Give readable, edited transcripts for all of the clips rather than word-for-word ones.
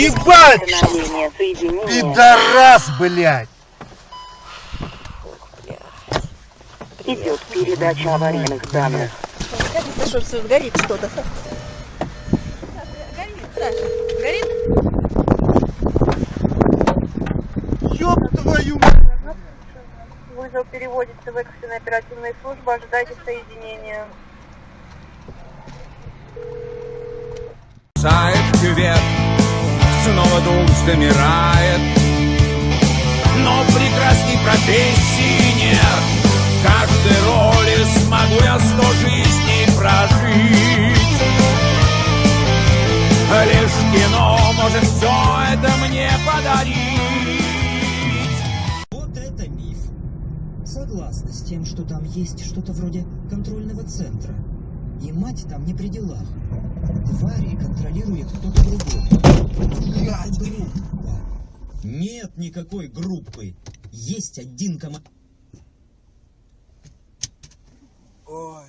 Ебать! Пидорас, блядь! Идет передача аварийных данных. Это что, все горит что-то? Горит, Саша. Горит? Ёб твою мать! Вызов переводится в экстренную оперативную службу. Ожидайте соединения. Кювет, снова дух замирает, но прекрасней профессии нет. Каждой роли смогу я 100 жизней прожить. Лишь кино может все это мне подарить. Вот это миф. Согласна с тем, что там есть что-то вроде контрольного центра. И мать там не при делах. Твари контролирует кто-то другой. Группа. Нет никакой группы. Есть один командир. Ой.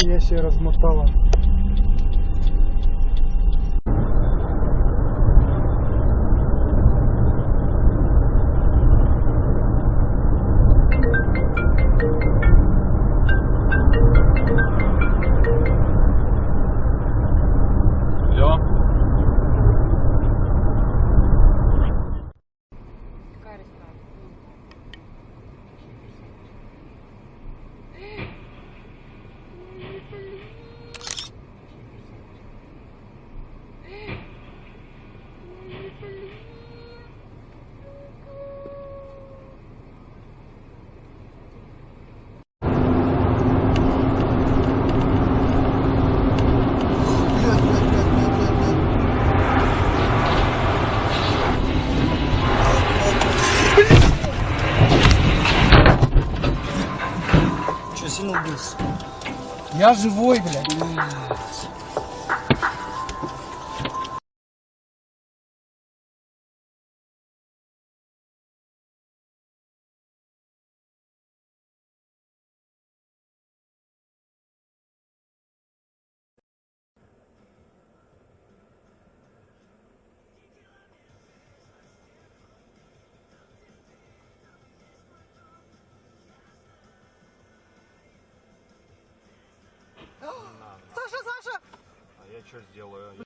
Я себе размотала. Че, сильно убился? Я живой, блядь. Саша, Саша! А я что сделаю?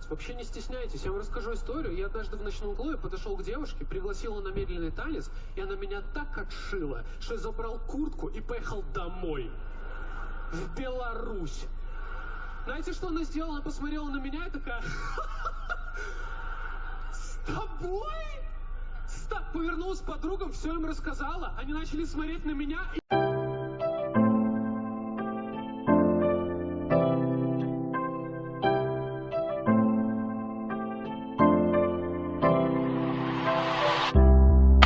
рассказать. Вообще не стесняйтесь, я вам расскажу историю. Я однажды в ночном клубе подошел к девушке, пригласил ее на медленный танец, и она меня так отшила, что я забрал куртку и поехал домой. В Беларусь. Знаете, что она сделала? Она посмотрела на меня и такая... С тобой? Повернулась к подругам, все им рассказала. Они начали смотреть на меня и...